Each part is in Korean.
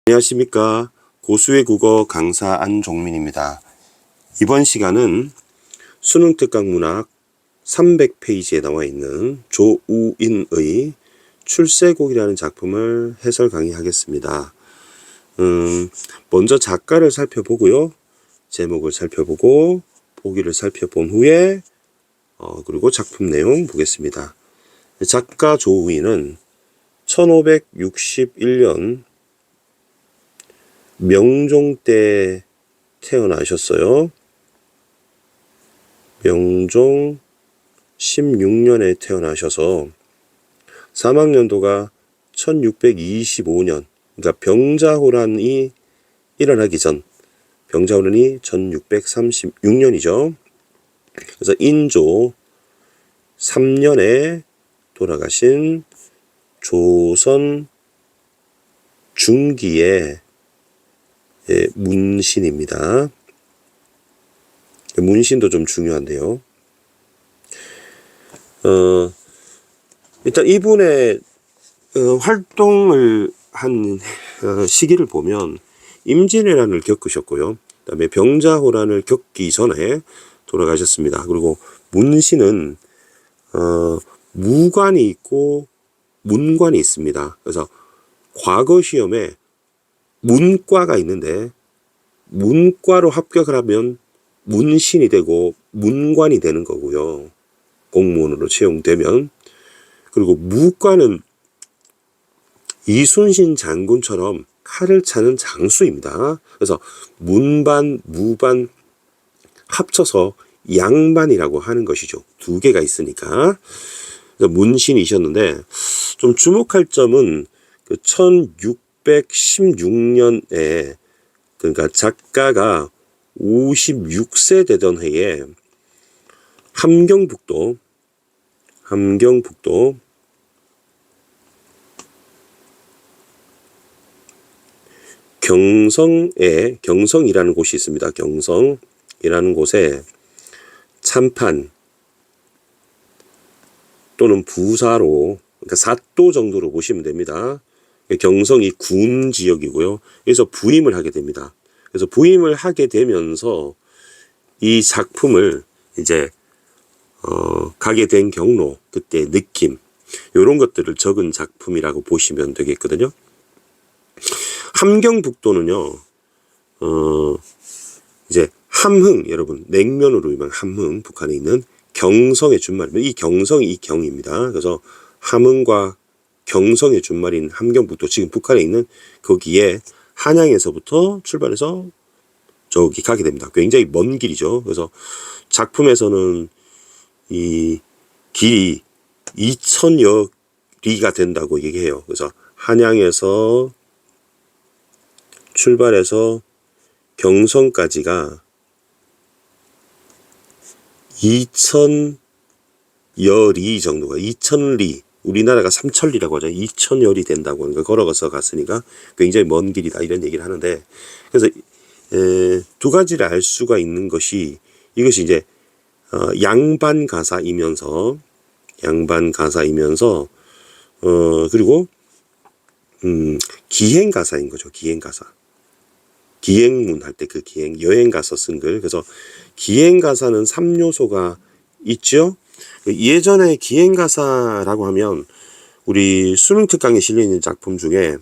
안녕하십니까. 고수의 국어 강사 안종민입니다. 이번 시간은 수능특강문학 300페이지에 나와 있는 조우인의 출세곡이라는 작품을 해설 강의하겠습니다. 먼저 작가를 살펴보고요. 제목을 살펴보고 보기를 살펴본 후에 그리고 작품 내용 보겠습니다. 작가 조우인은 1561년 명종 때 태어나셨어요. 명종 16년에 태어나셔서 사망연도가 1625년, 그러니까 병자호란이 일어나기 전, 병자호란이 1636년이죠. 그래서 인조 3년에 돌아가신 조선 중기의 문신입니다. 문신도 좀 중요한데요. 일단 이분의 활동을 한 시기를 보면 임진왜란을 겪으셨고요. 그다음에 병자호란을 겪기 전에 돌아가셨습니다. 그리고 문신은 무관이 있고 문관이 있습니다. 그래서 과거 시험에 문과가 있는데 문과로 합격을 하면 문신이 되고 문관이 되는 거고요. 공무원으로 채용되면. 그리고 무과는 이순신 장군처럼 칼을 차는 장수입니다. 그래서 문반, 무반 합쳐서 양반이라고 하는 것이죠. 두 개가 있으니까. 문신이셨는데 좀 주목할 점은 그 1616년에 그러니까 작가가 56세 되던 해에 함경북도 경성이라는 곳이 있습니다. 경성이라는 곳에 참판 또는 부사로, 그러니까 사도 정도로 보시면 됩니다. 경성이 군 지역이고요. 그래서 부임을 하게 됩니다. 그래서 부임을 하게 되면서 이 작품을 이제 가게 된 경로, 그때 느낌, 이런 것들을 적은 작품이라고 보시면 되겠거든요. 함경북도는요, 이제 함흥, 여러분 냉면으로 유명한 함흥, 북한에 있는 경성의 준말입니다. 이 경성이 이 경입니다. 그래서 함흥과 경성의 준말인 함경북도, 지금 북한에 있는 거기에 한양에서부터 출발해서 저기 가게 됩니다. 굉장히 먼 길이죠. 그래서 작품에서는 이 길이 2000여 리가 된다고 얘기해요. 그래서 한양에서 출발해서 경성까지가 2000여 리 정도가, 2000리, 우리나라가 3000리라고 하죠. 2000여 리 된다고 하는 거, 걸어가서 갔으니까 굉장히 먼 길이다, 이런 얘기를 하는데, 그래서 두 가지를 알 수가 있는 것이, 이것이 이제 양반가사이면서 그리고 기행가사인 거죠. 기행가사. 기행문 할 때 그 기행, 여행 가서 쓴 글. 그래서 기행가사는 3요소가 있죠. 예전에 기행가사라고 하면 우리 수능특강에 실려있는 작품 중에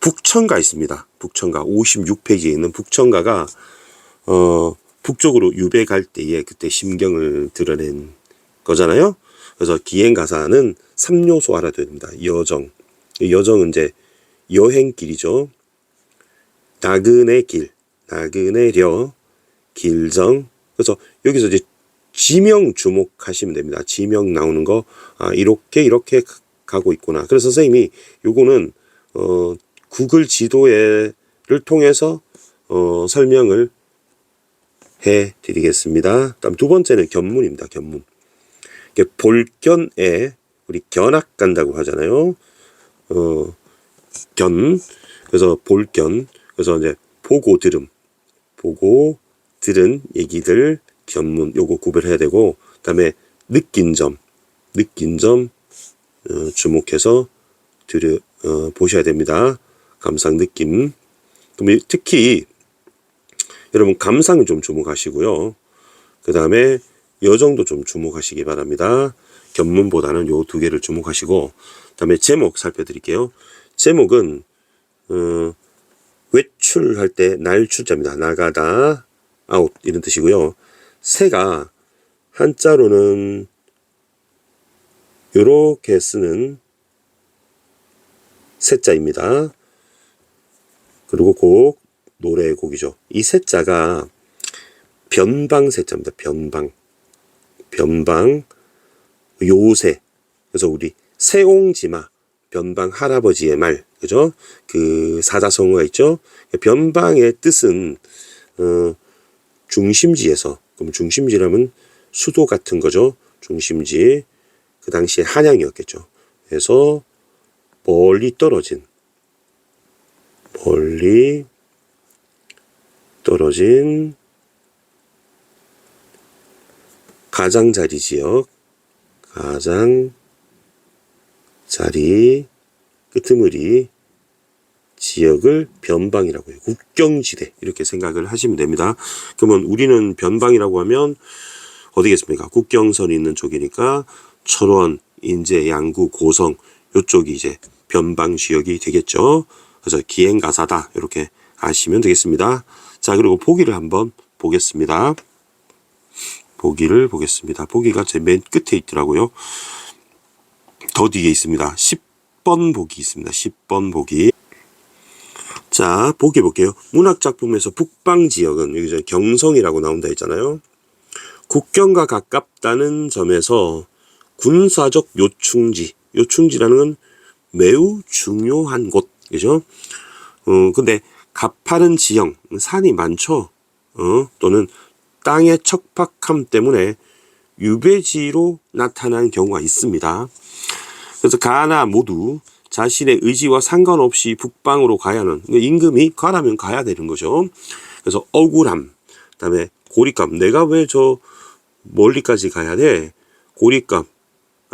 북천가 있습니다. 북천가 56페이지에 있는 북천가가 북쪽으로 유배 갈 때에 그때 심경을 드러낸 거잖아요. 그래서 기행가사는 3요소 알아둬야 됩니다. 여정은 이제 여행길이죠. 나그네 길, 나그네려, 길정. 그래서 여기서 이제 지명 주목하시면 됩니다. 지명 나오는 거, 이렇게 가고 있구나. 그래서 선생님이 요거는 구글 지도를 통해서 설명을 해 드리겠습니다. 다음 두 번째는 견문입니다. 견문. 볼견에 우리 견학 간다고 하잖아요. 그래서 볼견. 그래서 이제 보고 들은 얘기들, 견문, 요거 구별해야 되고, 그다음에 느낀 점 주목해서 보셔야 됩니다. 감상 느낌. 그럼 특히 여러분 감상을 좀 주목하시고요. 그 다음에 여정도 좀 주목하시기 바랍니다. 견문보다는 요 두 개를 주목하시고, 그 다음에 제목 살펴드릴게요. 제목은 외출할 때 날출자입니다. 나가다, 아웃 이런 뜻이고요. 새가 한자로는 요렇게 쓰는 새자입니다. 그리고 곡, 노래의 곡이죠. 이 새자가 변방새자입니다. 변방, 요새. 그래서 우리 세옹지마, 변방 할아버지의 말, 그죠? 그 사자성어가 있죠. 변방의 뜻은 중심지에서, 그럼 중심지라면 수도 같은 거죠. 중심지. 그 당시에 한양이었겠죠. 그래서 멀리 떨어진 가장자리 지역, 가장자리 끄트머리 지역을 변방이라고 해요. 국경지대 이렇게 생각을 하시면 됩니다. 그러면 우리는 변방이라고 하면 어디겠습니까? 국경선이 있는 쪽이니까 철원, 인제, 양구, 고성 요쪽이 이제 변방 지역이 되겠죠. 그래서 기행가사다 이렇게 아시면 되겠습니다. 자, 그리고 보기를 한번 보겠습니다. 보기를 보겠습니다. 보기가 제 맨 끝에 있더라고요. 더 뒤에 있습니다. 10번 보기 있습니다. 10번 보기. 자, 보기 볼게요. 문학작품에서 북방지역은 여기 경성이라고 나온다 했잖아요. 국경과 가깝다는 점에서 군사적 요충지라는 건 매우 중요한 곳, 그죠? 근데 가파른 지형, 산이 많죠? 또는 땅의 척박함 때문에 유배지로 나타난 경우가 있습니다. 그래서 가나 모두 자신의 의지와 상관없이 북방으로 가야 하는, 임금이 가라면 가야 되는 거죠. 그래서 억울함, 그다음에 고립감, 내가 왜 저 멀리까지 가야 돼? 고립감,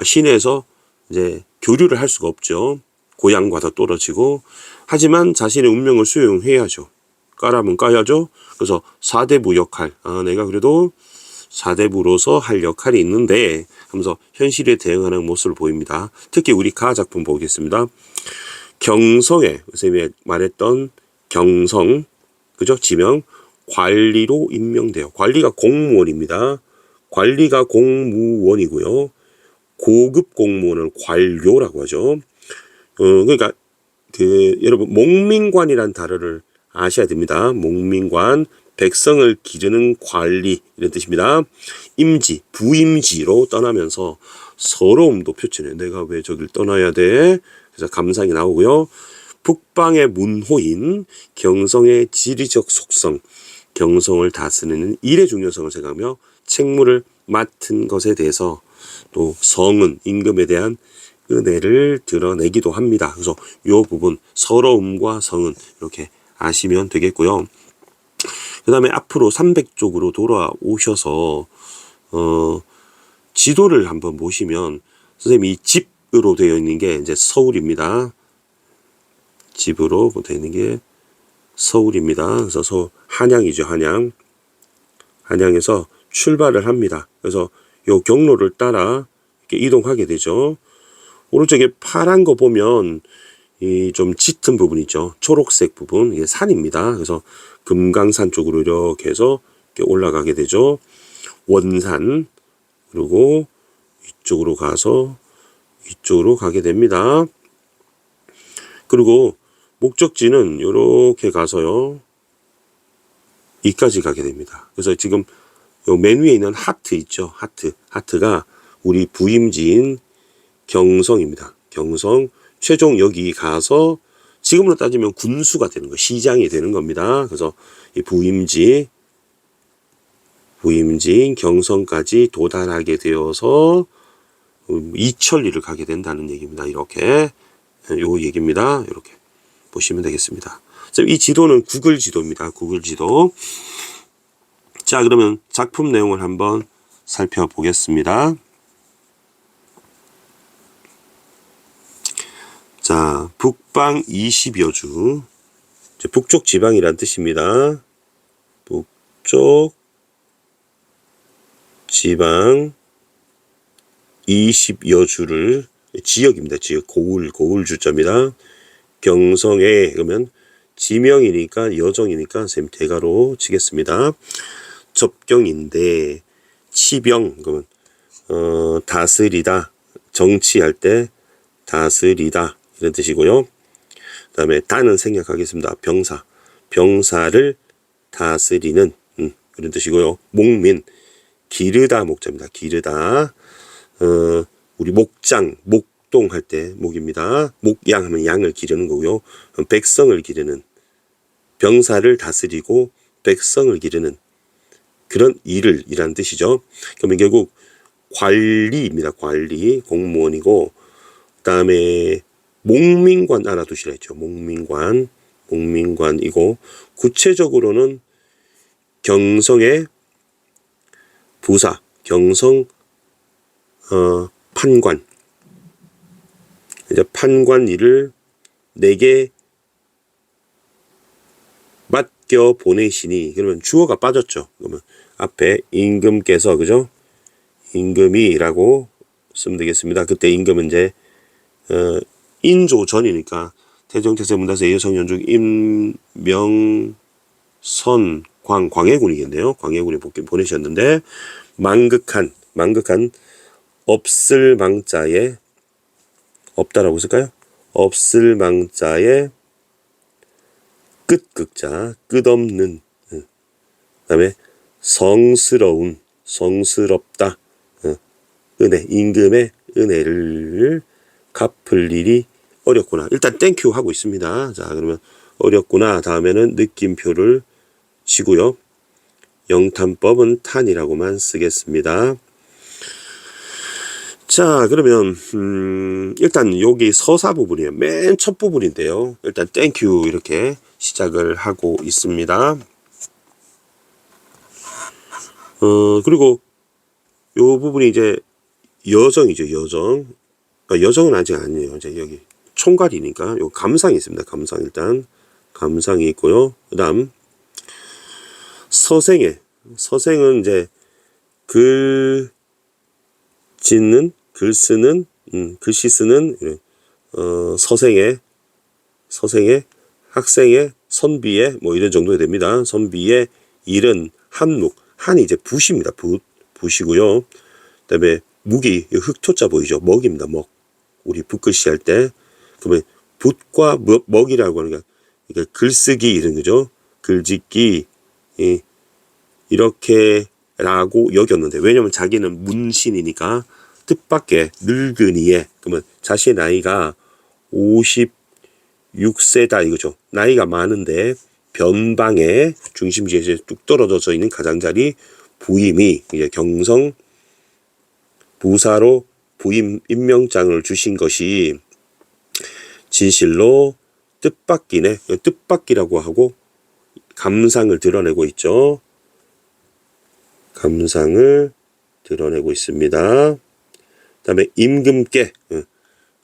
시내에서 이제 교류를 할 수가 없죠. 고향과도 떨어지고. 하지만 자신의 운명을 수용해야죠. 까라면 까야죠. 그래서 사대부 역할, 내가 그래도 사대부로서 할 역할이 있는데 하면서 현실에 대응하는 모습을 보입니다. 특히 우리 가 작품 보겠습니다. 경성에 선생님이 말했던 경성, 그죠? 지명 관리로 임명돼요. 관리가 공무원입니다. 관리가 공무원이고요. 고급 공무원을 관료라고 하죠. 그러니까 여러분 목민관이란 단어를 아셔야 됩니다. 목민관, 백성을 기르는 관리 이런 뜻입니다. 임지, 부임지로 떠나면서 서러움도 표출해요. 내가 왜 저길 떠나야 돼? 그래서 감상이 나오고요. 북방의 문호인, 경성의 지리적 속성, 경성을 다스리는 일의 중요성을 생각하며 책무를 맡은 것에 대해서 또 성은, 임금에 대한 은혜를 드러내기도 합니다. 그래서 이 부분 서러움과 성은 이렇게 아시면 되겠고요. 그 다음에 앞으로 300쪽으로 돌아오셔서 지도를 한번 보시면 선생님이 집으로 되어 있는 게 이제 서울입니다. 집으로 되어 있는 게 서울입니다. 그래서 서울 한양이죠. 한양에서 출발을 합니다. 그래서 요 경로를 따라 이렇게 이동하게 되죠. 오른쪽에 파란 거 보면 이 좀 짙은 부분 있죠. 초록색 부분, 이게 산입니다. 그래서 금강산 쪽으로 이렇게 해서 이렇게 올라가게 되죠. 원산, 그리고 이쪽으로 가서 이쪽으로 가게 됩니다. 그리고 목적지는 이렇게 가서요. 이까지 가게 됩니다. 그래서 지금 요 맨 위에 있는 하트 있죠. 하트가 우리 부임지인 경성입니다. 경성. 최종 여기 가서 지금으로 따지면 군수가 되는 거, 시장이 되는 겁니다. 그래서 이 부임지인 경성까지 도달하게 되어서 이천리를 가게 된다는 얘기입니다. 이렇게 요 얘기입니다. 이렇게 보시면 되겠습니다. 이 지도는 구글 지도입니다. 구글 지도. 자, 그러면 작품 내용을 한번 살펴보겠습니다. 자, 북방 20여 주. 북쪽 지방이란 뜻입니다. 북쪽 지방 20여 주를, 지역입니다. 지역, 고을 주자입니다. 경성에, 그러면 지명이니까 여정이니까 선생님 대가로 치겠습니다. 접경인데 치병, 그러면 다스리다, 정치할 때 다스리다 이런 뜻이고요. 그 다음에 다는 생략하겠습니다. 병사를 다스리는 그런 뜻이고요. 목민, 기르다 목자입니다. 기르다. 우리 목동할 때 목입니다. 목양 하면 양을 기르는 거고요. 백성을 기르는, 병사를 다스리고 백성을 기르는 그런 일이라는 뜻이죠. 그러면 결국 관리입니다. 관리, 공무원이고, 그 다음에 목민관 알아두시라 했죠. 목민관이고, 구체적으로는 경성의 부사, 경성 판관, 이제 판관 일을 내게 맡겨 보내시니, 그러면 주어가 빠졌죠. 그러면 앞에 임금께서, 그죠? 임금이라고 쓰면 되겠습니다. 그때 임금은 이제 인조 전이니까 태정태세문다세 여성연중 임명선 광해군이겠네요. 광해군이 보내셨는데, 망극한 없을 망자에, 없다라고 쓸까요? 없을 망자에 끝극자, 끝없는, 그 다음에 성스럽다, 은혜, 임금의 은혜를 갚을 일이 어렵구나. 일단 땡큐 하고 있습니다. 자, 그러면 어렵구나 다음에는 느낌표를 치고요. 영탄법은 탄이라고만 쓰겠습니다. 자, 그러면 일단 여기 서사 부분이에요. 맨 첫 부분인데요. 일단 땡큐 이렇게 시작을 하고 있습니다. 그리고 요 부분이 이제 여정이죠. 여정은 아직 아니에요. 이제 여기 총괄이니까 요 감상이 있습니다. 감상, 일단 감상이 있고요. 그다음 서생은 이제 글 짓는, 글 쓰는, 글씨 쓰는, 서생의, 학생의, 선비의, 뭐 이런 정도 됩니다. 선비의 일은 한묵, 한이 이제 붓입니다. 붓이고요. 그다음에 묵이, 흑토자 보이죠? 먹입니다. 먹. 우리 붓글씨 할 때, 그러면 붓과 먹이라고 하는 게, 그러니까 글쓰기 이런 거죠. 글짓기, 이렇게라고 여겼는데, 왜냐면 자기는 문신이니까 뜻밖의 늙은이에, 그러면 자신의 나이가 56세다 이거죠. 나이가 많은데 변방에 중심지에서 뚝 떨어져 있는 가장자리 부임이, 이제 경성 부사로 부임 임명장을 주신 것이 진실로 뜻밖이네. 뜻밖이라고 하고 감상을 드러내고 있죠. 감상을 드러내고 있습니다. 그 다음에 임금께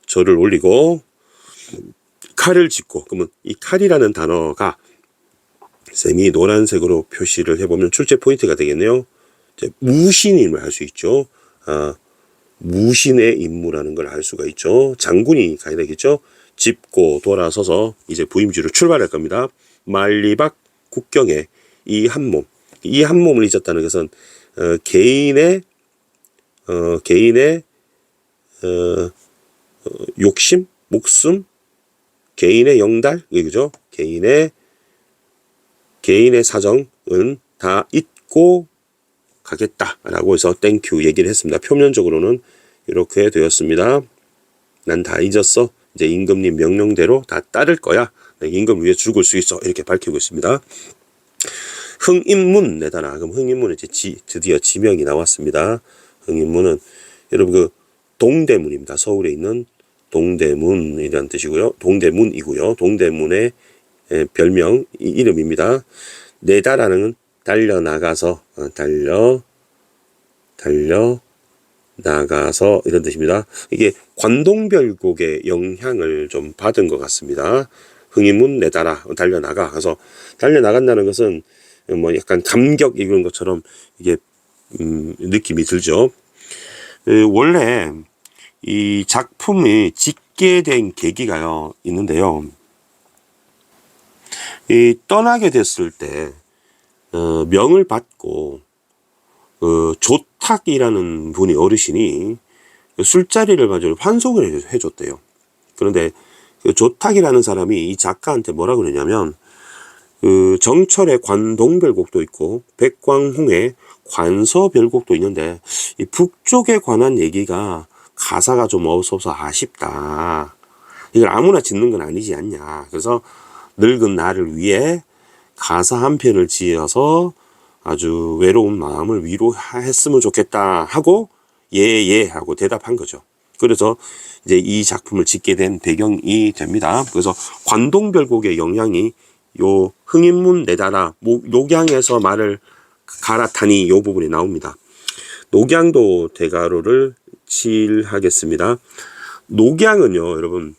절을 올리고 칼을 짚고, 그러면 이 칼이라는 단어가 쌤이 노란색으로 표시를 해보면 출제 포인트가 되겠네요. 무신임을 할 수 있죠. 무신의 임무라는 걸 알 수가 있죠. 장군이 가야 되겠죠. 짚고 돌아서서 이제 부임지로 출발할 겁니다. 만리박 국경에 이 한 몸을 잊었다는 것은 개인의 욕심, 목숨, 개인의 영달, 그죠? 개인의 사정은 다 잊고 가겠다라고 해서 땡큐 얘기를 했습니다. 표면적으로는 이렇게 되었습니다. 난 다 잊었어. 이제 임금님 명령대로 다 따를 거야. 임금 위해 죽을 수 있어. 이렇게 밝히고 있습니다. 흥인문 내다라. 그럼 흥인문은 이제 드디어 지명이 나왔습니다. 흥인문은 여러분 그 동대문입니다. 서울에 있는 동대문이라는 뜻이고요. 동대문이고요. 동대문의 별명 이름입니다. 내다라는 달려나가서 달려 나가서 이런 뜻입니다. 이게 관동별곡의 영향을 좀 받은 것 같습니다. 흥이문 내다라 달려나가. 그래서 달려나간다는 것은 뭐 약간 감격 이런 것처럼 이게 느낌이 들죠. 원래 이 작품이 짓게 된 계기가요 있는데요. 이 떠나게 됐을 때 명을 받고 조탁이라는 분이 어르신이 술자리를 가지고 환송을 해줬대요. 그런데 그 조탁이라는 사람이 이 작가한테 뭐라 그러냐면 그 정철의 관동별곡도 있고 백광홍의 관서별곡도 있는데 이 북쪽에 관한 얘기가 가사가 좀 없어서 아쉽다. 이걸 아무나 짓는 건 아니지 않냐. 그래서 늙은 나를 위해 가사 한 편을 지어서 아주 외로운 마음을 위로했으면 좋겠다 하고 예 하고 대답한 거죠. 그래서 이제 이 작품을 짓게 된 배경이 됩니다. 그래서 관동별곡의 영향이 요 흥인문 내다라 녹양에서 말을 갈아타니 요 부분이 나옵니다. 녹양도 대가로를 칠하겠습니다. 녹양은요 여러분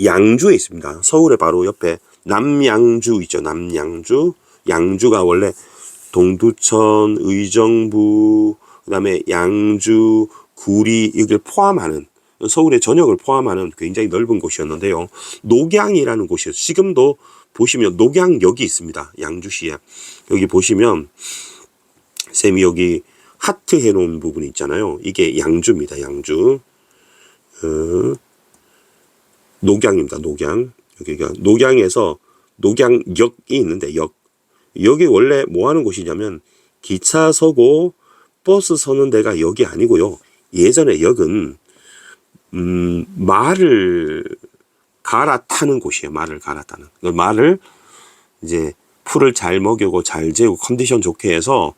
양주에 있습니다. 서울의 바로 옆에 남양주 있죠. 남양주. 양주가 원래 동두천, 의정부, 그다음에 양주, 구리 이걸 포함하는 서울의 전역을 포함하는 굉장히 넓은 곳이었는데요. 녹양이라는 곳이에요. 지금도 보시면 녹양역이 있습니다. 양주시에. 여기 보시면 쌤이 여기 하트 해놓은 부분이 있잖아요. 이게 양주입니다. 양주. 녹양입니다. 녹양. 여기가 녹양에서 녹양역이 있는데 여기 원래 뭐 하는 곳이냐면 기차 서고 버스 서는 데가 역이 아니고요. 예전에 역은 말을 갈아타는 곳이에요. 말을 갈아타는. 말을 이제 풀을 잘 먹이고 잘 재고 컨디션 좋게 해서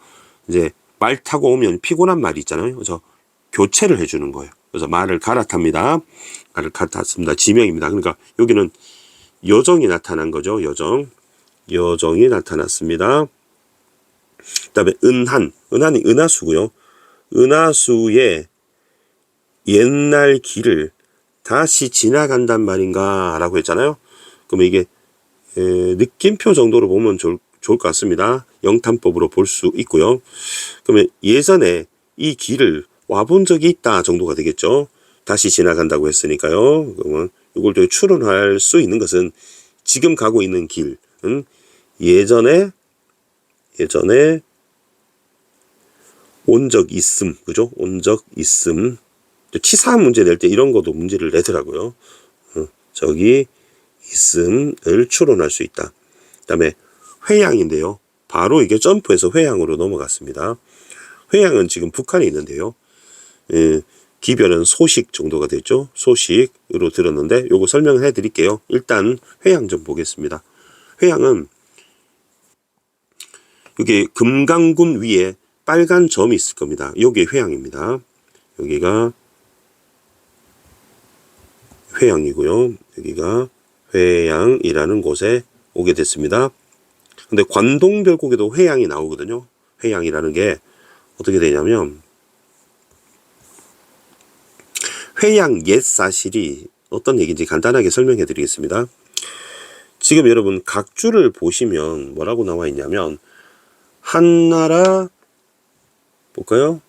이제 말 타고 오면 피곤한 말이 있잖아요. 그래서 교체를 해주는 거예요. 그래서 말을 갈아탑니다. 말을 갈아탔습니다. 지명입니다. 그러니까 여기는 여정이 나타난 거죠. 여정이 나타났습니다. 그 다음에 은한이 은하수고요. 은하수의 옛날 길을 다시 지나간단 말인가 라고 했잖아요. 그러면 이게 느낌표 정도로 보면 좋을 것 같습니다. 영탄법으로 볼 수 있고요. 그러면 예전에 이 길을 와본 적이 있다 정도가 되겠죠. 다시 지나간다고 했으니까요. 그러면 이걸 또 추론할 수 있는 것은 지금 가고 있는 길은 예전에 온 적 있음, 그죠? 온 적 있음. 치사 문제 낼 때 이런 것도 문제를 내더라고요. 저기 있음을 추론할 수 있다. 그다음에 회양인데요. 바로 이게 점프해서 회양으로 넘어갔습니다. 회양은 지금 북한에 있는데요. 기별은 소식 정도가 됐죠. 소식으로 들었는데 요거 설명을 해드릴게요. 일단 회양 좀 보겠습니다. 회양은 여기 금강군 위에 빨간 점이 있을 겁니다. 여기 회양입니다. 여기가 회양이고요. 여기가 회양이라는 곳에 오게 됐습니다. 근데 관동별곡에도 회양이 나오거든요. 회양이라는 게 어떻게 되냐면 회양 옛 사실이 어떤 얘기인지 간단하게 설명해 드리겠습니다. 지금 여러분 각주를 보시면 뭐라고 나와 있냐면 한나라 볼까요?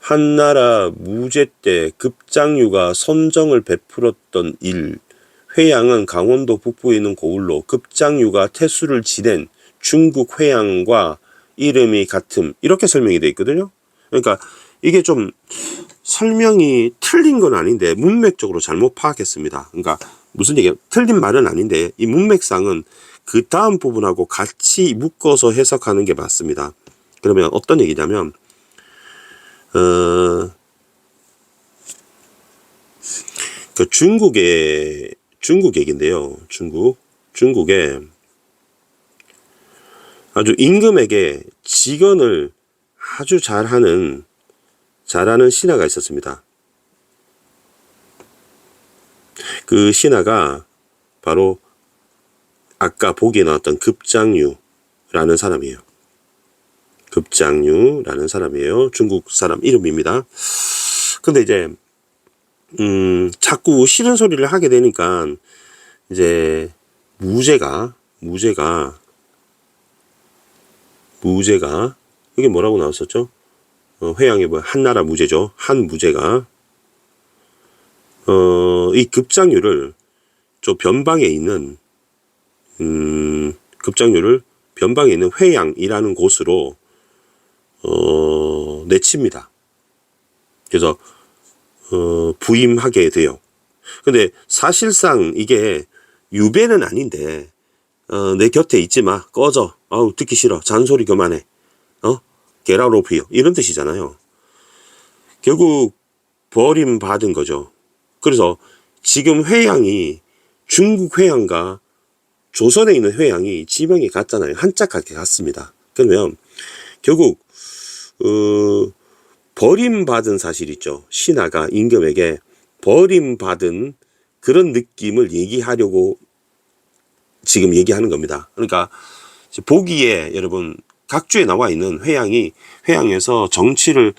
한나라 무제 때 급장유가 선정을 베풀었던 일, 회양은 강원도 북부에 있는 고을로 급장유가 태수를 지낸 중국 회양과 이름이 같음, 이렇게 설명이 되어 있거든요. 그러니까 이게 좀 설명이 틀린 건 아닌데 문맥적으로 잘못 파악했습니다. 그러니까 무슨 얘기야? 틀린 말은 아닌데 이 문맥상은 그 다음 부분하고 같이 묶어서 해석하는 게 맞습니다. 그러면 어떤 얘기냐면 그 중국 얘기인데요. 중국에 아주 임금에게 직언을 아주 잘하는 신하가 있었습니다. 그 신하가 바로 아까 보기에 나왔던 급장유라는 사람이에요. 급장유라는 사람이에요. 중국 사람 이름입니다. 근데 이제 자꾸 싫은 소리를 하게 되니까 이제 무제가 이게 뭐라고 나왔었죠? 회양의 뭐 한나라 무제죠. 한무제가 이 급장유를 저 변방에 있는 급장유를 변방에 있는 회양이라는 곳으로 내칩니다. 그래서 부임하게 돼요. 근데 사실상 이게 유배는 아닌데 내 곁에 있지 마, 꺼져, 아우 듣기 싫어, 잔소리 그만해, get out of here 이런 뜻이잖아요. 결국 버림받은 거죠. 그래서 지금 회양이 중국 회양과 조선에 있는 회양이 지명이 같잖아요. 한자 같게 같습니다. 그러면 결국 버림받은 사실 있죠. 신하가 임금에게 버림받은 그런 느낌을 얘기하려고 지금 얘기하는 겁니다. 그러니까 보기에 여러분 각주에 나와 있는 회양에서 정치를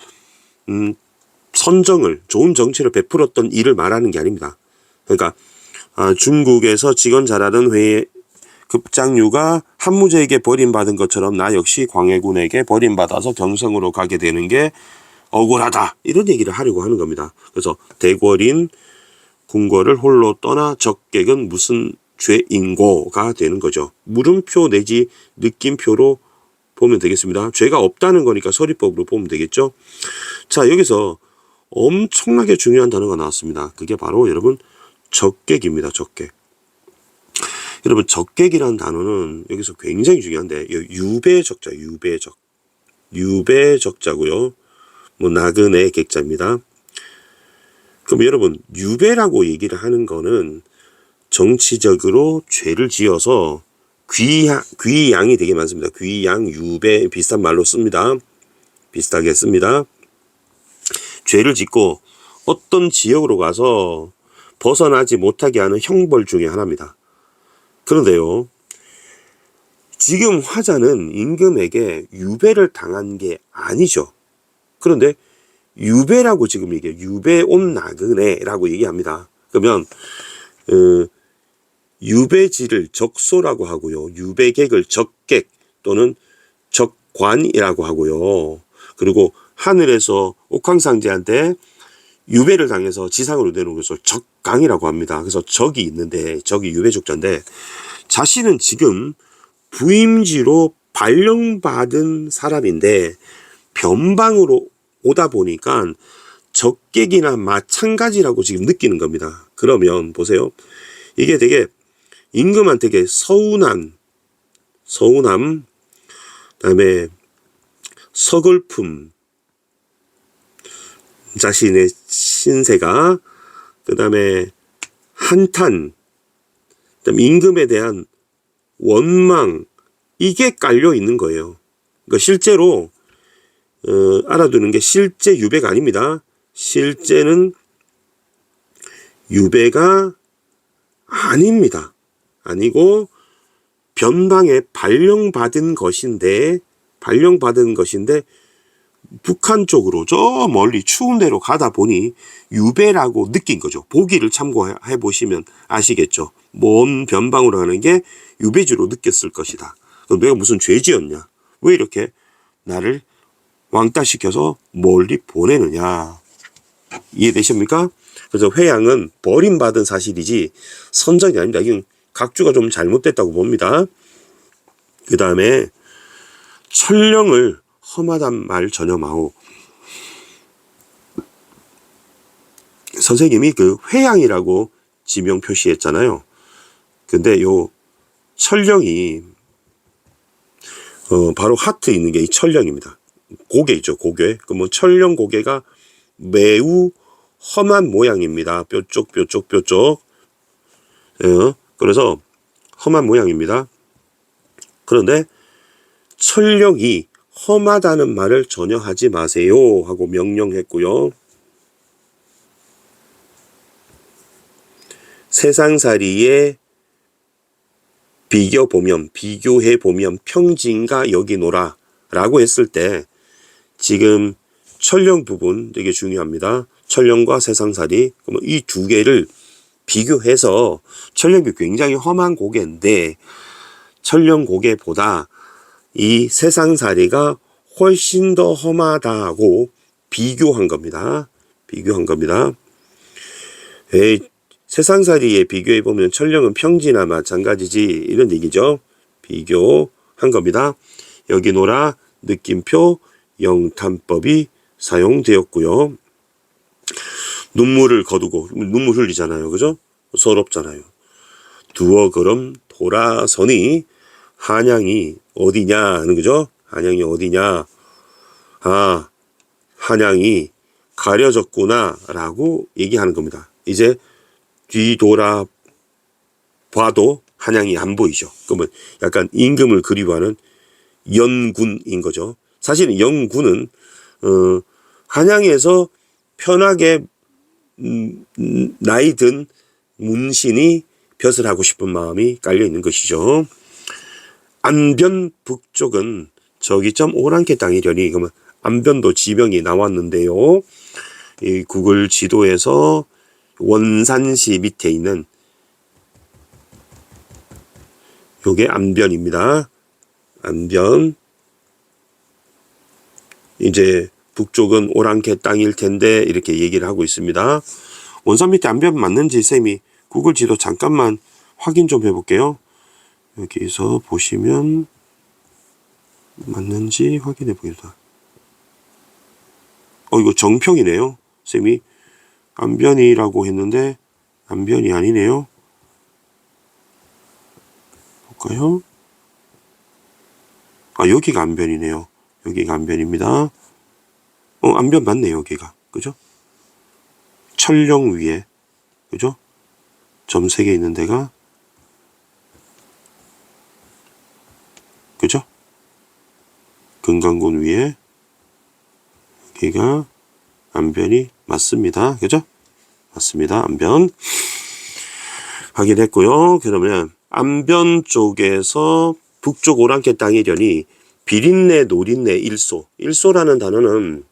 선정을 좋은 정치를 베풀었던 일을 말하는 게 아닙니다. 그러니까 중국에서 직원 잘하는 급장유가 한무제에게 버림받은 것처럼 나 역시 광해군에게 버림받아서 경성으로 가게 되는 게 억울하다 이런 얘기를 하려고 하는 겁니다. 그래서 대궐인 궁궐을 홀로 떠나 적객은 무슨 죄인고가 되는 거죠. 물음표 내지 느낌표로 보면 되겠습니다. 죄가 없다는 거니까 서리법으로 보면 되겠죠. 자, 여기서 엄청나게 중요한 단어가 나왔습니다. 그게 바로 여러분 적객입니다. 적객. 여러분 적객이라는 단어는 여기서 굉장히 중요한데 유배적자, 유배적자고요. 뭐 나그네 객자입니다. 그럼 여러분 유배라고 얘기를 하는 거는 정치적으로 죄를 지어서 귀양이 되게 많습니다. 귀양, 유배 비슷한 말로 씁니다. 비슷하게 씁니다. 죄를 짓고 어떤 지역으로 가서 벗어나지 못하게 하는 형벌 중에 하나입니다. 그런데요, 지금 화자는 임금에게 유배를 당한 게 아니죠. 그런데 유배라고 지금 얘기해요. 유배 온 나그네라고 얘기합니다. 그러면 유배지를 적소라고 하고요. 유배객을 적객 또는 적관이라고 하고요. 그리고 하늘에서 옥황상제한테 유배를 당해서 지상으로 내놓은 것을 적강이라고 합니다. 그래서 적이 있는데 적이 유배족자인데 자신은 지금 부임지로 발령받은 사람인데 변방으로 오다 보니까 적객이나 마찬가지라고 지금 느끼는 겁니다. 그러면 보세요. 이게 되게 임금한테 되게 서운함, 그다음에 서글픔, 자신의 신세가, 그다음에 한탄, 그다음에 임금에 대한 원망, 이게 깔려 있는 거예요. 그러니까 실제로 알아두는 게 실제 유배가 아닙니다. 실제는 유배가 아닙니다. 아니고 변방에 발령받은 것인데 북한 쪽으로 저 멀리 추운 데로 가다 보니 유배라고 느낀 거죠. 보기를 참고해 보시면 아시겠죠. 먼 변방으로 가는 게 유배지로 느꼈을 것이다. 그럼 내가 무슨 죄 지었냐? 왜 이렇게 나를 왕따시켜서 멀리 보내느냐? 이해되십니까? 그래서 회양은 버림받은 사실이지 선정이 아닙니다. 이건 각주가 좀 잘못됐다고 봅니다. 그 다음에 천령을 험하단 말 전혀 마오. 선생님이 그 회양이라고 지명 표시했잖아요. 근데 요 천령이 바로 하트 있는 게 이 천령입니다. 고개 있죠, 고개. 그 뭐 천령 고개가 매우 험한 모양입니다. 뾰족. 그래서 험한 모양입니다. 그런데 천령이 험하다는 말을 전혀 하지 마세요 하고 명령했고요. 세상살이에 비교해 보면 평진가 여기노라 라고 했을 때 지금 천령 부분 되게 중요합니다. 천령과 세상살이. 그러면 이 두 개를 비교해서 천령이 굉장히 험한 고개인데 천령 고개보다 이 세상살이가 훨씬 더 험하다고 비교한 겁니다. 비교한 겁니다. 세상살이에 비교해보면 천령은 평지나 마찬가지지 이런 얘기죠. 비교한 겁니다. 여기 노라 느낌표 영탄법이 사용되었고요. 눈물을 거두고 눈물 흘리잖아요. 그죠? 서럽잖아요. 두어 걸음 돌아서니 한양이 어디냐 하는 거죠. 한양이 어디냐. 아, 한양이 가려졌구나 라고 얘기하는 겁니다. 이제 뒤돌아 봐도 한양이 안 보이죠. 그러면 약간 임금을 그리워하는 연군인 거죠. 사실은 연군은 한양에서 편하게 나이 든 문신이 벼슬 하고 싶은 마음이 깔려 있는 것이죠. 안변 북쪽은 저기점 오랑캐 땅이려니. 그러면 안변도 지명이 나왔는데요. 이 구글 지도에서 원산시 밑에 있는 요게 안변입니다. 안변. 이제 북쪽은 오랑캐 땅일 텐데 이렇게 얘기를 하고 있습니다. 원산 밑에 안변 맞는지 쌤이 구글 지도 잠깐만 확인 좀 해볼게요. 여기서 보시면 맞는지 확인해 보겠습니다. 이거 정평이네요. 쌤이 안변이라고 했는데 안변이 아니네요. 볼까요? 여기가 안변이네요. 여기가 안변입니다. 안변 맞네요. 여기가. 그죠? 천령 위에. 그죠? 점 3개 있는 데가. 그죠? 금강군 위에. 여기가 안변이 맞습니다. 그죠? 맞습니다. 안변. 확인했고요. 그러면 안변 쪽에서 북쪽 오랑캐 땅이려니 비린내, 노린내, 일소. 일소라는 단어는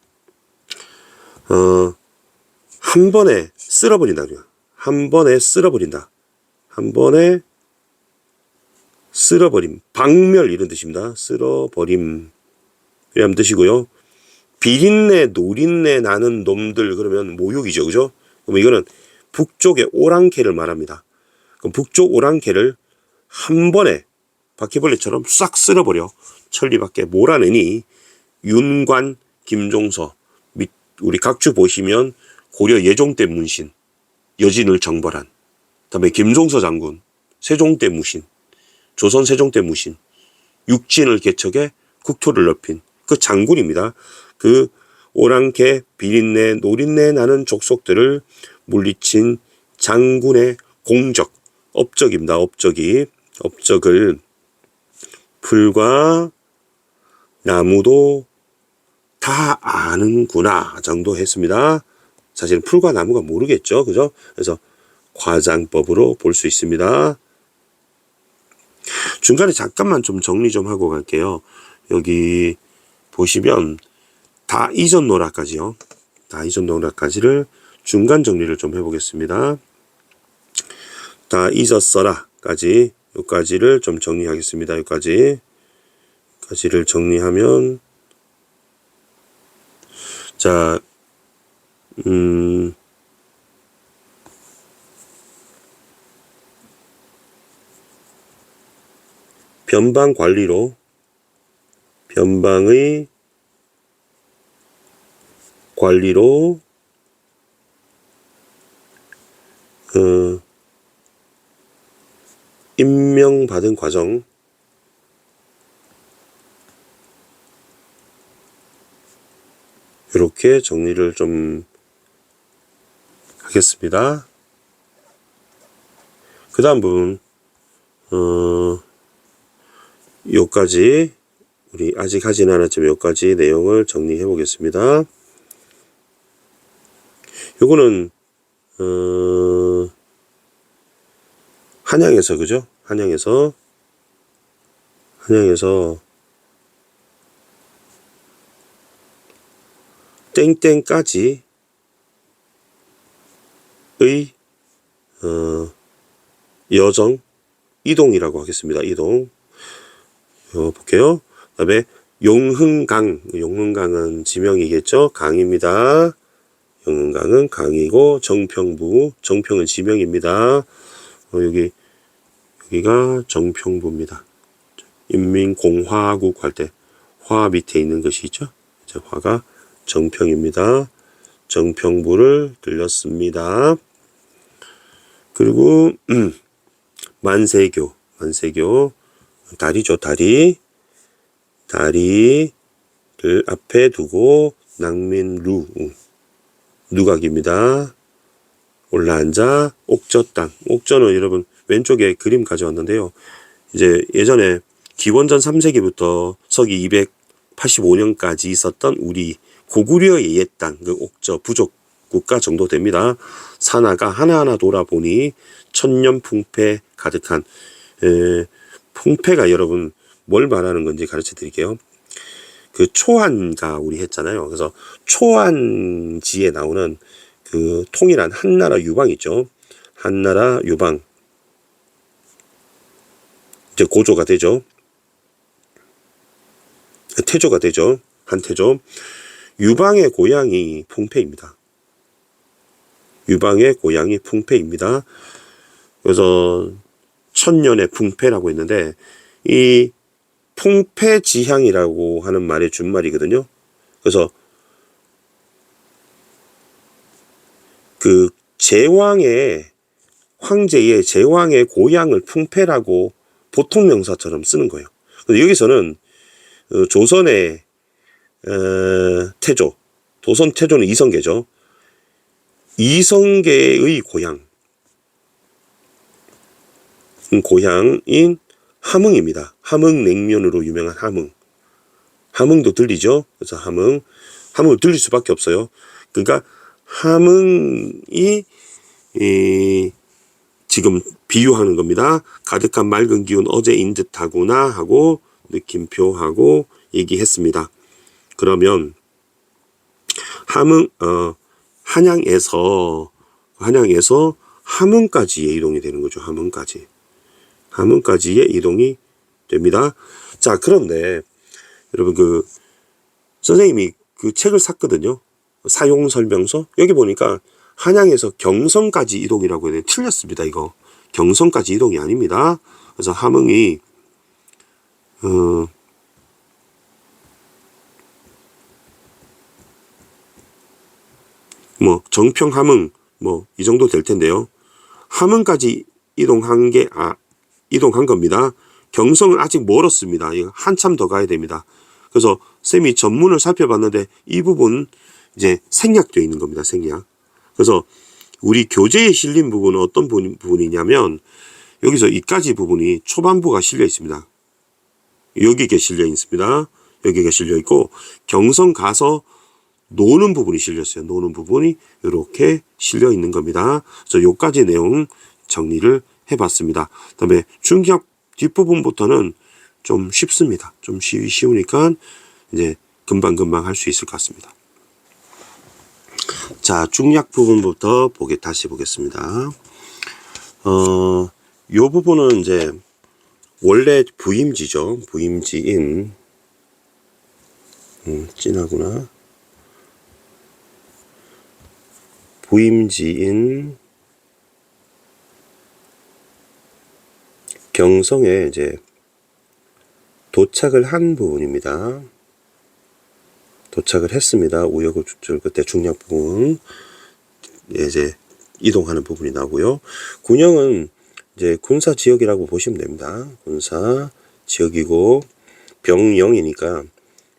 한 번에 쓸어버린다. 한 번에 쓸어버린다. 한 번에 쓸어버림. 박멸 이런 뜻입니다. 쓸어버림. 이런 뜻이고요. 비린내, 노린내 나는 놈들 그러면 모욕이죠. 그죠? 그럼 이거는 북쪽의 오랑캐를 말합니다. 그럼 북쪽 오랑캐를 한 번에 바퀴벌레처럼 싹 쓸어버려 천리 밖에 몰아내니 윤관, 김종서 및 우리 각주 보시면 고려 예종 때 문신, 여진을 정벌한, 그다음에 김종서 장군, 세종 때 무신, 조선 세종 때 무신, 육진을 개척해 국토를 넓힌 그 장군입니다. 그 오랑캐, 비린내, 노린내 나는 족속들을 물리친 장군의 공적, 업적입니다. 업적을 풀과 나무도 다 아는구나 정도 했습니다. 사실 풀과 나무가 모르겠죠. 그죠? 그래서 과장법으로 볼 수 있습니다. 중간에 잠깐만 좀 정리 좀 하고 갈게요. 여기 보시면 다 이전 노라까지요. 다 이전 노라까지를 중간 정리를 좀 해보겠습니다. 다 잊었어라까지 여기까지를 좀 정리하겠습니다. 여기까지를 정리하면 자 변방 관리로 변방의 관리로 임명받은 과정 이렇게 정리를 좀 하겠습니다. 그 다음 부분 요까지 우리 아직 하진 않았지만 요까지 내용을 정리해 보겠습니다. 요거는 한양에서 그죠? 한양에서 땡땡까지의 여정 이동이라고 하겠습니다. 이동. 볼게요. 그다음에 용흥강은 지명이겠죠. 강입니다. 용흥강은 강이고 정평은 지명입니다. 여기가 정평부입니다. 인민공화국 할 때 화 밑에 있는 것이 있죠. 화가 정평입니다. 정평부를 들렸습니다. 그리고 만세교 다리죠. 다리를 앞에 두고 누각입니다. 올라앉아 옥저 땅. 옥저는 여러분 왼쪽에 그림 가져왔는데요. 이제 예전에 기원전 3세기부터 서기 285년까지 있었던 우리 고구려의 옛 땅, 그 옥저 부족 국가 정도 됩니다. 산하가 하나하나 돌아보니 천년 풍패 가득한 풍패가 여러분 뭘 말하는 건지 가르쳐 드릴게요. 그 초한가 우리 했잖아요. 그래서 초한지에 나오는 그 통일한 한나라 유방 있죠. 한나라 유방 이제 고조가 되죠. 태조가 되죠. 한태조. 유방의 고향이 풍패입니다. 유방의 고향이 풍패입니다. 그래서 천년의 풍패라고 했는데 이 풍패지향이라고 하는 말의 준말이거든요. 그래서 그 황제의 제왕의 고향을 풍패라고 보통 명사처럼 쓰는 거예요. 그래서 여기서는 조선의 태조, 도선 태조는 이성계죠. 이성계의 고향인 함흥입니다. 함흥냉면으로 유명한 함흥. 함흥도 들리죠? 그래서 함흥 들릴 수밖에 없어요. 그러니까 함흥이 지금 비유하는 겁니다. 가득한 맑은 기운 어제인 듯하구나 하고 느낌표하고 얘기했습니다. 그러면 한양에서 함흥까지의 이동이 되는 거죠. 함흥까지의 이동이 됩니다. 자, 그런데 여러분 선생님이 그 책을 샀거든요. 사용 설명서. 여기 보니까 한양에서 경성까지 이동이라고 해야 돼. 틀렸습니다. 이거 경성까지 이동이 아닙니다. 그래서 함흥이 정평 함흥 이 정도 될 텐데요. 함흥까지 이동한 겁니다. 경성은 아직 멀었습니다. 이거 한참 더 가야 됩니다. 그래서 쌤이 전문을 살펴봤는데 이 부분 이제 생략되어 있는 겁니다. 생략. 그래서 우리 교재에 실린 부분은 어떤 부분이냐면 여기서 이까지 부분이 초반부가 실려 있습니다. 여기에 실려 있습니다. 여기가 실려 있고 경성 가서 노는 부분이 실렸어요. 노는 부분이 이렇게 실려 있는 겁니다. 그래서 요까지 내용 정리를 해봤습니다. 그다음에 중기학 뒷부분부터는 좀 쉽습니다. 좀 쉬우니까 이제 금방 할 수 있을 것 같습니다. 자, 중약 부분부터 다시 보겠습니다. 요 부분은 이제 원래 부임지죠. 부임지인 진하구나. 부임지인 경성에 이제 도착을 한 부분입니다. 도착을 했습니다. 우여곡절 그때 중략 부분 이제 이동하는 부분이 나오고요. 군영은 이제 군사 지역이라고 보시면 됩니다. 군사 지역이고 병영이니까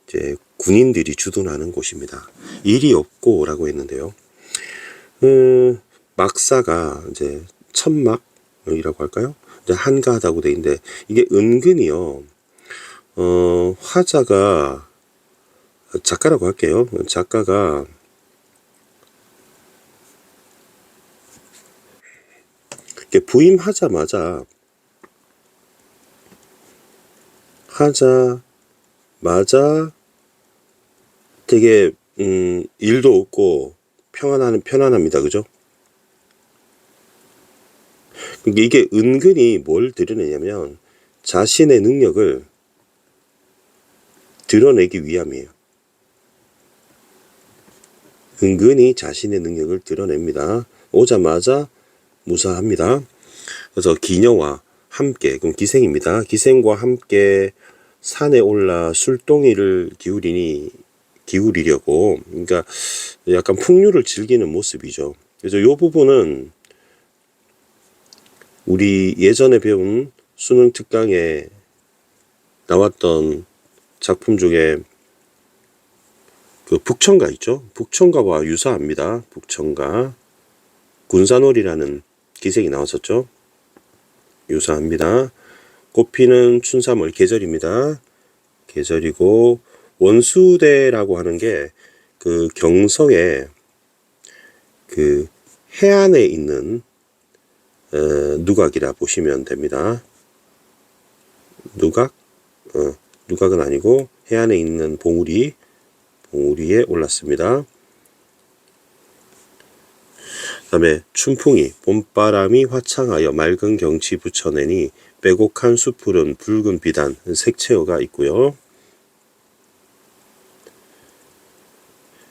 이제 군인들이 주둔하는 곳입니다. 일이 없고라고 했는데요. 막사가 이제 천막이라고 할까요? 이제 한가하다고 돼 있는데 이게 은근히요. 화자가 작가라고 할게요. 작가가 부임하자마자 되게 일도 없고 편안합니다. 그죠? 그러니까 이게 은근히 뭘 드러내냐면 자신의 능력을 드러내기 위함이에요. 은근히 자신의 능력을 드러냅니다. 오자마자 무사합니다. 그래서 기녀와 함께, 그럼 기생입니다. 기생과 함께 산에 올라 술동이를 기울이려고, 그러니까 약간 풍류를 즐기는 모습이죠. 그래서 이 부분은 우리 예전에 배운 수능 특강에 나왔던 작품 중에 그 북청가 있죠. 북청가와 유사합니다. 북청가 군산월이라는 기생이 나왔었죠. 유사합니다. 꽃피는 춘삼월 계절입니다. 계절이고 원수대라고 하는 게 그 경성의 그 해안에 있는 누각이라 보시면 됩니다. 누각? 누각은 아니고 해안에 있는 봉우리에 올랐습니다. 그 다음에 춘풍이 봄바람이 화창하여 맑은 경치 부쳐내니 빼곡한 수풀은 붉은 비단 색채어가 있고요.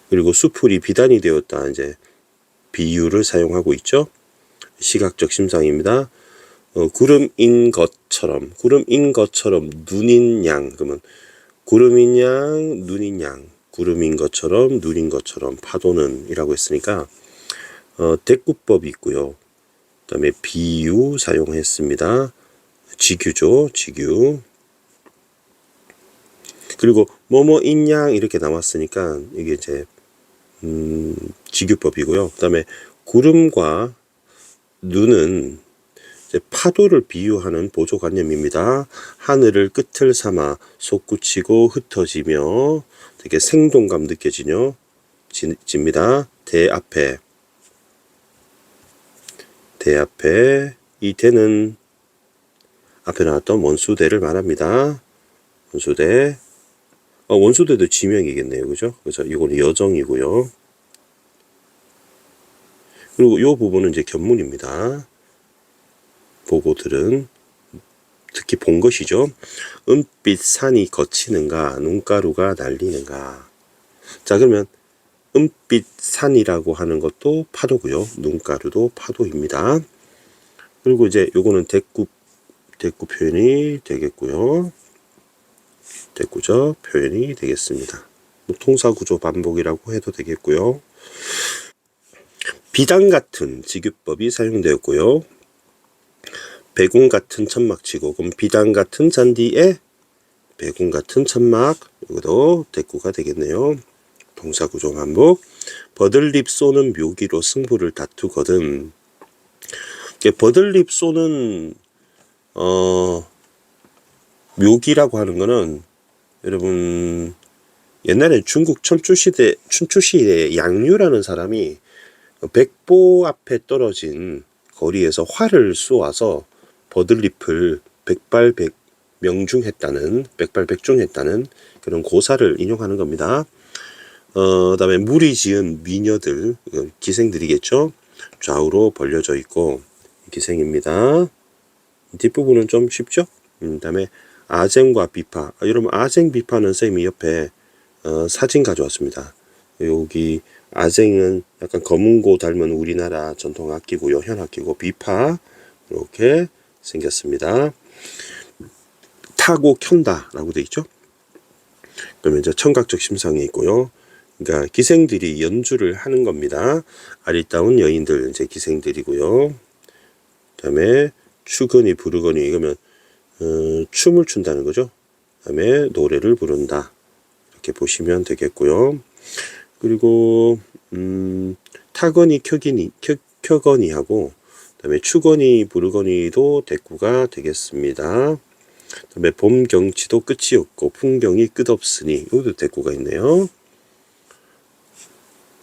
그리고 수풀이 비단이 되었다. 이제 비유를 사용하고 있죠. 시각적 심상입니다. 구름인 것처럼 눈인 양. 그러면 구름인 양, 눈인 양. 구름인 것처럼 눈인 것처럼 파도는 이라고 했으니까 대꾸법이 있고요. 그 다음에 비유 사용했습니다. 지규죠. 지규. 그리고 뭐뭐인 양 이렇게 나왔으니까 이게 이제 지규법이고요. 그 다음에 구름과 눈은 이제 파도를 비유하는 보조관념입니다. 하늘을 끝을 삼아 솟구치고 흩어지며 되게 생동감 느껴지죠. 집니다. 대 앞에 이 대는 앞에 나왔던 원수대를 말합니다. 원수대. 원수대도 지명이겠네요. 그죠? 그래서 이거는 여정이고요. 그리고 이 부분은 이제 견문입니다. 보고들은 특히 본 것이죠. 은빛 산이 거치는가 눈가루가 날리는가. 자, 그러면 은빛 산이라고 하는 것도 파도고요. 눈가루도 파도입니다. 그리고 이제 요거는 대꾸 표현이 되겠고요. 대꾸적 표현이 되겠습니다. 통사구조 반복이라고 해도 되겠고요. 비단 같은 지규법이 사용되었고요. 배궁 같은 천막치고, 그럼 비단 같은 잔디에 배궁 같은 천막, 이것도 대꾸가 되겠네요. 동사구조 반복. 버들잎 쏘는 묘기로 승부를 다투거든. 버들잎 쏘는 묘기라고 하는 거는 여러분 옛날에 중국 춘추시대 양류라는 사람이 백보 앞에 떨어진 거리에서 활을 쏘아서 버들잎을 백발백중했다는 그런 고사를 인용하는 겁니다. 그다음에 물이 지은 미녀들, 기생들이겠죠. 좌우로 벌려져 있고 기생입니다. 뒷부분은 좀 쉽죠. 그다음에 아쟁과 비파. 여러분 아쟁 비파는 쌤이 옆에 사진 가져왔습니다. 여기 아쟁은 약간 검은고 닮은 우리나라 전통 악기고요. 현악기고 비파 이렇게 생겼습니다. 타고 켠다 라고 되어 있죠. 그러면 이제 청각적 심상이 있고요. 그러니까 기생들이 연주를 하는 겁니다. 아리따운 여인들 이제 기생들이고요. 그다음에 추거니 부르거니 이거면 춤을 춘다는 거죠. 그다음에 노래를 부른다 이렇게 보시면 되겠고요. 그리고 타거니 켜거니 하고 그다음에 추거니 부르거니도 대꾸가 되겠습니다. 그다음에 봄 경치도 끝이 없고 풍경이 끝없으니 이것도 대꾸가 있네요.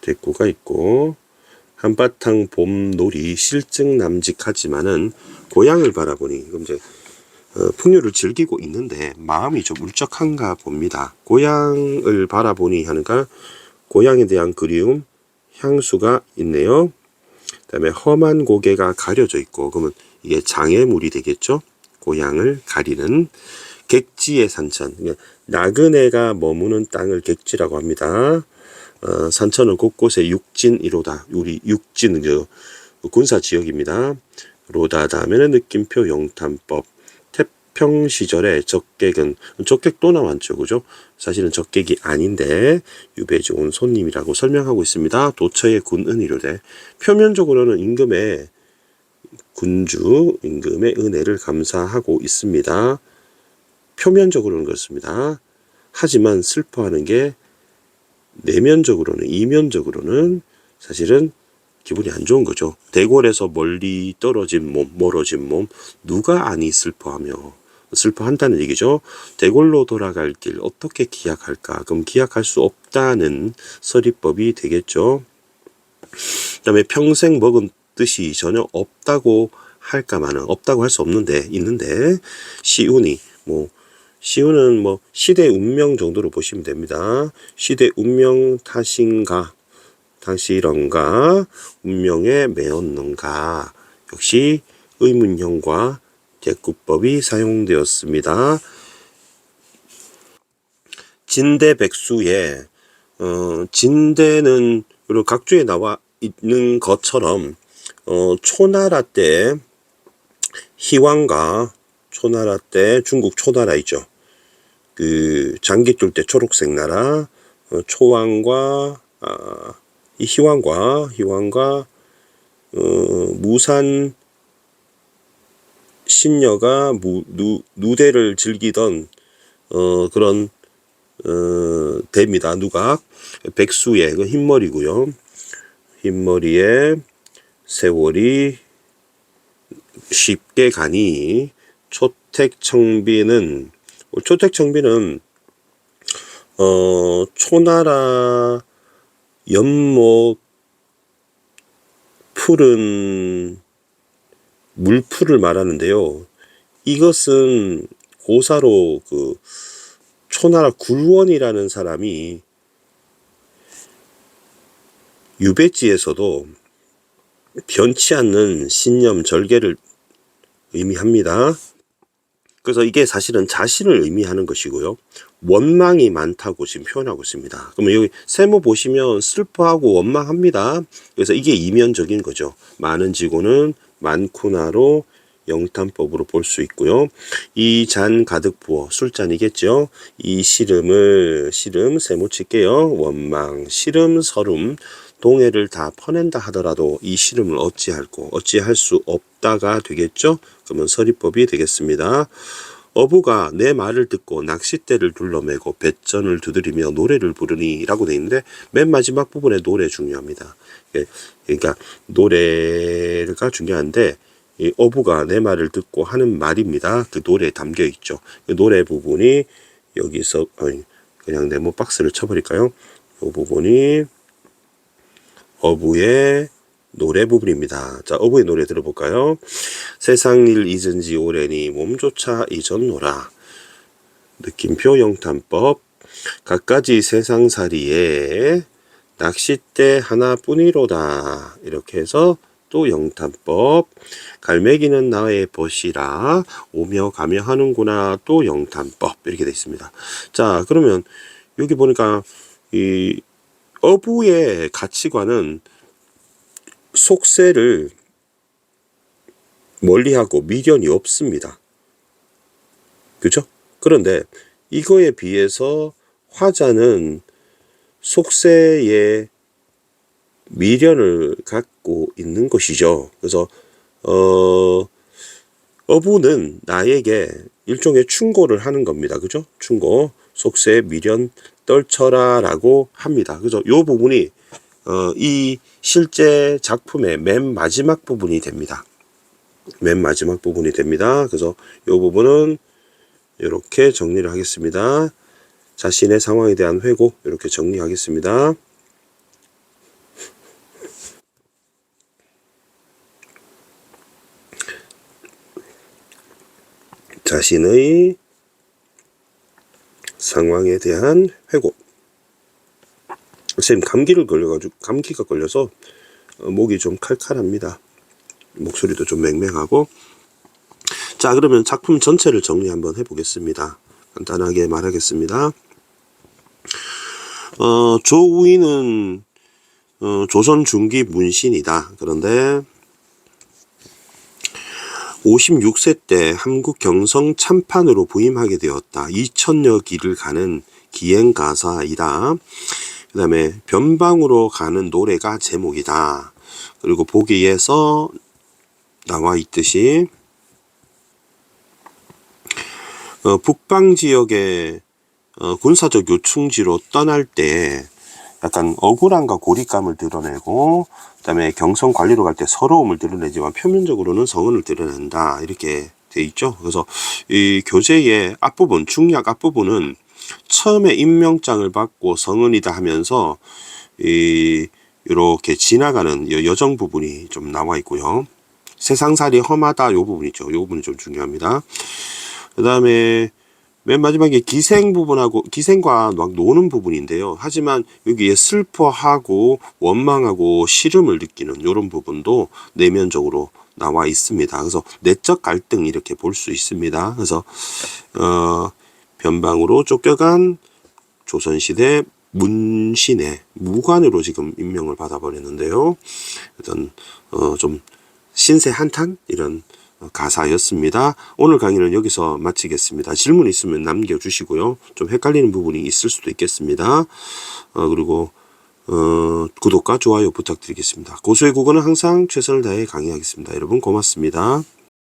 대꾸가 있고 한바탕 봄놀이 실증 남직하지만은 고향을 바라보니 그럼 이제 풍류를 즐기고 있는데 마음이 좀 울적한가 봅니다. 고향을 바라보니 하니까 고향에 대한 그리움, 향수가 있네요. 그다음에 험한 고개가 가려져 있고, 그러면 이게 장애물이 되겠죠. 고향을 가리는. 객지의 산천, 나그네가 머무는 땅을 객지라고 합니다. 산천은 곳곳에 육진이로다. 우리 육진 군사 지역입니다. 로다 다음에는 느낌표 영탄법. 태평 시절에 적객은 적객도 나왔죠, 그죠? 사실은 적객이 아닌데 유배지 온 손님이라고 설명하고 있습니다. 도처의 군은 이르되. 표면적으로는 임금의 군주 임금의 은혜를 감사하고 있습니다. 표면적으로는 그렇습니다. 하지만 슬퍼하는 게 내면적으로는, 이면적으로는 사실은 기분이 안 좋은 거죠. 대궐에서 멀리 떨어진 몸, 멀어진 몸, 누가 아니 슬퍼하며, 슬퍼한다는 얘기죠. 대궐로 돌아갈 길 어떻게 기약할까? 그럼 기약할 수 없다는 서리법이 되겠죠. 그다음에 평생 먹은 뜻이 전혀 없다고 할까마는, 없다고 할 수 없는데 있는데, 시운이 시운은 시대 운명 정도로 보시면 됩니다. 시대 운명 탓인가, 당시런가, 운명에 매었는가. 역시 의문형과 대구법이 사용되었습니다. 진대백수에 진대는 각주에 나와 있는 것처럼 초나라 때 희왕과 초나라 때 중국 초나라 있죠. 그 장기 뚫 때 초록색 나라 초왕과 이 희왕과 무산 신녀가 누대를 즐기던 그런 대입니다. 누각 백수의 그 흰머리고요. 흰머리에 세월이 쉽게 가니 초택청비는 초나라 연못 푸른 물풀을 말하는데요. 이것은 고사로 그 초나라 굴원이라는 사람이 유배지에서도 변치 않는 신념 절개를 의미합니다. 그래서 이게 사실은 자신을 의미하는 것이고요. 원망이 많다고 지금 표현하고 있습니다. 그러면 여기 세모 보시면 슬퍼하고 원망합니다. 그래서 이게 이면적인 거죠. 많은 지고는 많구나로 영탄법으로 볼 수 있고요. 이 잔 가득 부어, 술잔이겠죠. 이 시름 세모 칠게요. 원망, 시름, 서름, 동해를 다 퍼낸다 하더라도 이 시름을 어찌할 수 없다가 되겠죠. 그러면 서리법이 되겠습니다. 어부가 내 말을 듣고 낚싯대를 둘러매고 뱃전을 두드리며 노래를 부르니 라고 되어 있는데 맨 마지막 부분에 노래 중요합니다. 그러니까 노래가 중요한데 이 어부가 내 말을 듣고 하는 말입니다. 그 노래에 담겨 있죠. 그 노래 부분이 여기서 그냥 네모 박스를 쳐버릴까요? 이 부분이 어부의 노래 부분입니다. 자, 어부의 노래 들어볼까요? 세상 일 잊은 지 오래니 몸조차 잊었노라. 느낌표 영탄법. 갖가지 세상살이에 낚싯대 하나뿐이로다. 이렇게 해서 또 영탄법. 갈매기는 나의 벗이라 오며 가며 하는구나. 또 영탄법. 이렇게 되어 있습니다. 자, 그러면 여기 보니까 이 어부의 가치관은 속세를 멀리하고 미련이 없습니다. 그죠? 그런데 이거에 비해서 화자는 속세에 미련을 갖고 있는 것이죠. 그래서 어부는 나에게 일종의 충고를 하는 겁니다. 그죠? 충고, 속세 미련 떨쳐라 라고 합니다. 그래서 이 부분이 이 실제 작품의 맨 마지막 부분이 됩니다. 그래서 이 부분은 이렇게 정리를 하겠습니다. 자신의 상황에 대한 회고 이렇게 정리하겠습니다. 자신의 상황에 대한 회고. 선생님 감기가 걸려서 목이 좀 칼칼합니다. 목소리도 좀 맹맹하고. 자, 그러면 작품 전체를 정리 한번 해보겠습니다. 간단하게 말하겠습니다. 조우희는 조선 중기 문신이다. 그런데 56세 때 한국 경성 참판으로 부임하게 되었다. 2000여 길을 가는 기행가사이다. 그 다음에 변방으로 가는 노래가 제목이다. 그리고 보기에서 나와 있듯이 북방 지역의 군사적 요충지로 떠날 때 약간 억울함과 고립감을 드러내고, 그 다음에 경성 관리로 갈 때 서러움을 드러내지만 표면적으로는 성은을 드러낸다. 이렇게 돼 있죠. 그래서 이 교재의 앞부분, 중약 앞부분은 처음에 임명장을 받고 성은이다 하면서 이렇게 지나가는 여정 부분이 좀 나와 있고요. 세상살이 험하다 요 부분이죠. 요 부분이 좀 중요합니다. 그 다음에 맨 마지막에 기생과 막 노는 부분인데요. 하지만 여기에 슬퍼하고 원망하고 시름을 느끼는 이런 부분도 내면적으로 나와 있습니다. 그래서 내적 갈등 이렇게 볼 수 있습니다. 그래서 변방으로 쫓겨간 조선시대 문신의 무관으로 지금 임명을 받아버렸는데요. 일단 좀 신세 한탄 이런 가사였습니다. 오늘 강의는 여기서 마치겠습니다. 질문 있으면 남겨주시고요. 좀 헷갈리는 부분이 있을 수도 있겠습니다. 그리고 구독과 좋아요 부탁드리겠습니다. 고수의 국어는 항상 최선을 다해 강의하겠습니다. 여러분 고맙습니다.